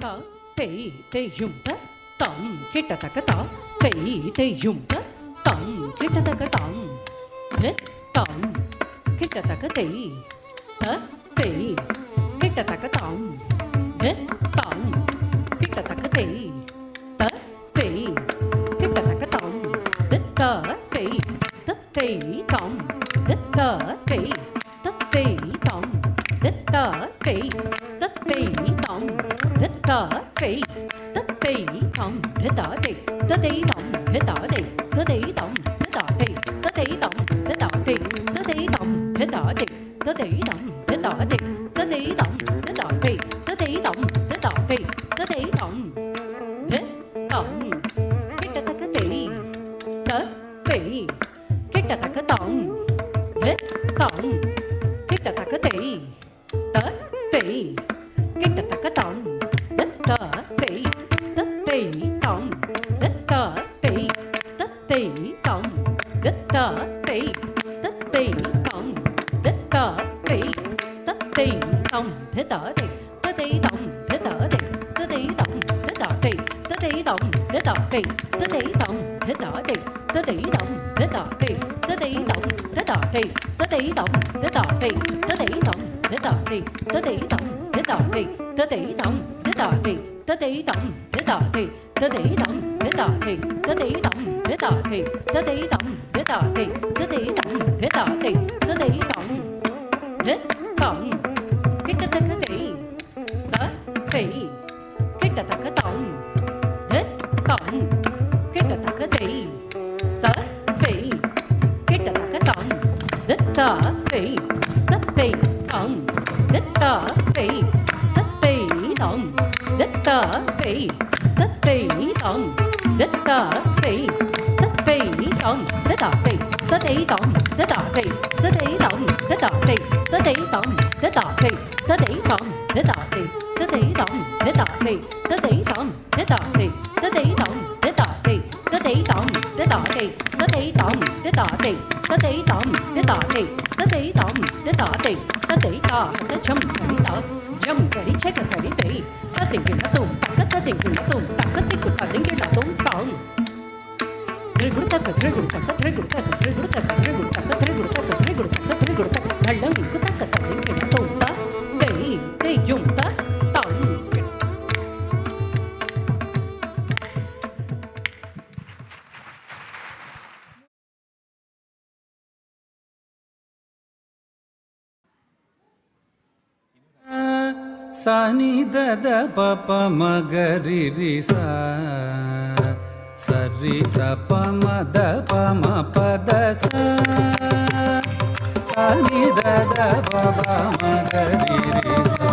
த தெய் தெய்யும் தம் கிட்டத்தக்க த தெய் தெய்யும் தம் கிட்டத்தக்க தம் தம் கிட்டத்தக்க தெய் தெய் கிட்டத்தக்க தம் தம் கிட்டத்தக்க தெய் தெய் கிட்டத்தக்க தம் தெய் தெய் தம் தெய் தெய் தம் தெய் தெய் தம் தெய் தெய் தம் தெய் தெய் தம் தெய் தெய் தம் தெய் தெய் தம் தெய் தெய் தம் தெய் தெய் தம் தெய் தெய் தம் தெய் தெய் தம் தெய் தெய் தம் தம் கிட்டத்தக்க தெய் தெய் கிட்டத்தக்க தம் தம் கிட்டத்தக்க தெய் தெய் கிட்டத்தக்க தம் தெய் தெய் தம் தெய் தெய் தம் தெய் தெய் தம் தெய் தெய் தம் தெய் தெய் தம் தெய் தம் தெய் தெய் தம் தெய் தெய் தம் தெய் தெய் தம் தெய் தெய் தம் தெய் தெய் தம் தெய் தெய் தம் தெய் தெய் தம் தெய் தெய் தம் தெய் தெய் தம் தெய் தெய் தம் தெய் தெய் தம் தெய் தெய் தம் தெய் தெய் தம் தெய் தெய் தம் தம் கிட்டத்தக்க தெய் தெய் கிட்டத்தக்க தம் தம் கிட்டத்தக்க தெய் தெய் கிட்டத்தக்க தம் தெய் தெய் தம் தெய் தெய் தம் தெய் தெய் தம் தெய் தெய் தம் தெய் தெய் தம் தெய் தெய் தம் தெய் தெய் தம் தெய் தெய் தம் தெய் தெய் தம் தெய் தெய் தம் தெய் தெய் தம் தெய் தெய் தம் தெய் தெய் தம் தெய் தெய் தம் தெய் தெய் தம் தெய் தெய் தா சம் கரி தா ஜம் கரி செக கரி தெய் ததிங்கின தும் ததிங்கின தும் ததிங்கு ததிங்கின தும் தாம் சனி தத பப மகரி ரி சா சரி சப மத பம பத சா சனி தத பப மகரி ரி சா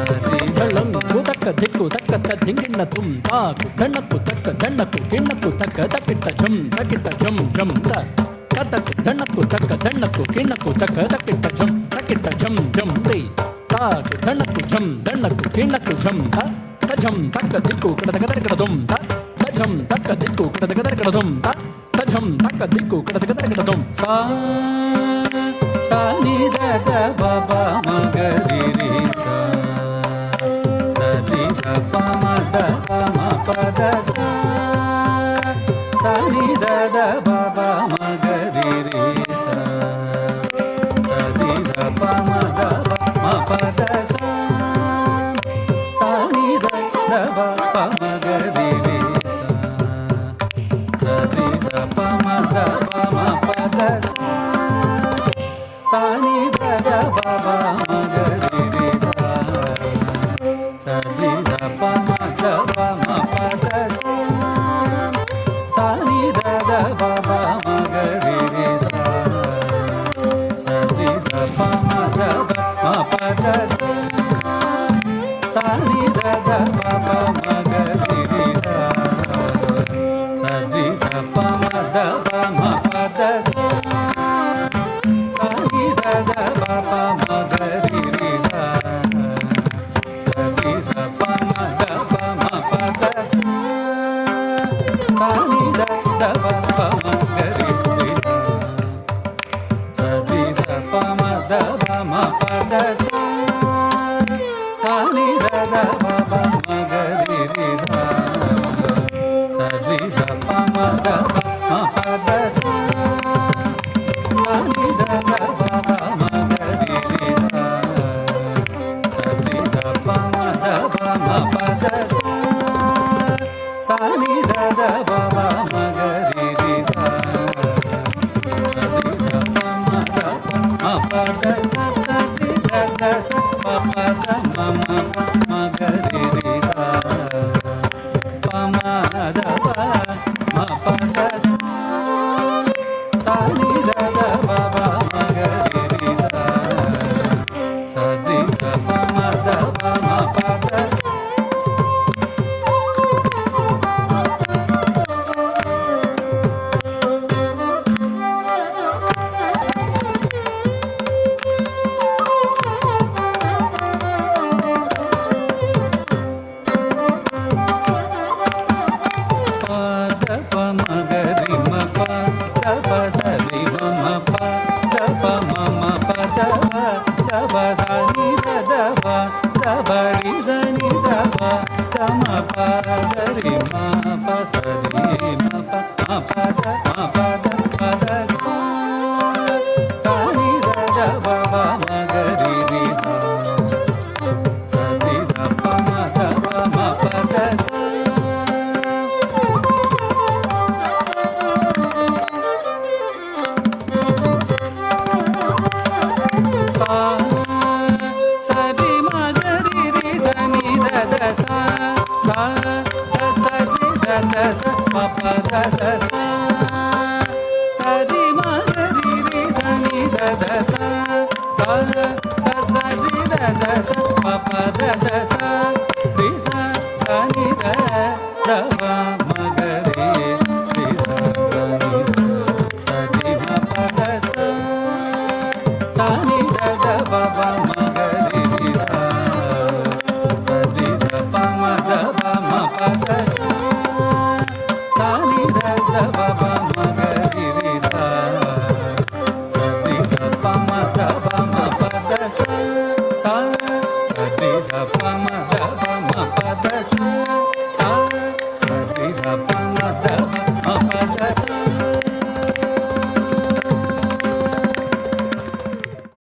சரி தளம் குதக்க திக்கு தக்க திங்கின தும் தா தண்ணக்கு தக்க தண்ணக்கு கிண்ணக்கு தக்க தக்கிட்ட ஜம் ஜம் த தக்கு தண்ணக்கு தக்க தண்ணக்கு கிண்ணக்கு தக்க தக்கிட்ட ஜம் ஜம் தை ತಾ ದಣ್ಣಕ್ಕು ಝಂ ದಣ್ಣಕ್ಕು ಕಿಣ್ಣಕ್ಕು ಝಂ ತ ಝಂ ತಕ್ಕ ದಿಕ್ಕು ಕಡದಗದರಗಡದುಂ ತ ಝಂ ತಕ್ಕ ದಿಕ್ಕು ಕಡದಗದರಗಡದುಂ ತ ಝಂ ತಕ್ಕ ದಿಕ್ಕು ಕಡದಗದರಗಡದುಂ ಸಾ ಸಾ ನಿ ದ ದ ಬ ಬ ಮ ಗ ರಿ ರಿ ಸಾ ಸ ರಿ ಸ ಪ ಮ ದ ಪ ಮ ಪ ದ ಸಾ ಸಾ ನಿ ದ ದ ಬ ಬ ಮ ಗ ರಿ ರಿ ಸಾ ಸ ರಿ ಸ ಪ ಮ ದ ಮ ಪ ದ ಸಾ ಸಾ ನಿ ದ ದ ಬ ಪ ಮ ಗ ರಿ ರಿ ಸಾ ಸ ರಿ ಸ ಪ ಮ ದ ಪ ಮ ಪ ದ ಸಾ ಸಾ ನಿ ದ ದ ಬ ಬ ಮ ಗ ರಿ ರಿ ಸಾ ಸ ರಿ ಸ ಪ ಮ ದ ಪ ಮ ಪ ದ ಸಾ ಸಾ ನಿ ದ ದ ಬ ಬ ಮ ಗ ರಿ ರಿ ಸಾ ಸ ರಿ ಸ ಪ ಮ ದ ಪ ಮ ಪ ದ ಸಾ ಸಾ ನಿ ದ ದ ಬ ಬ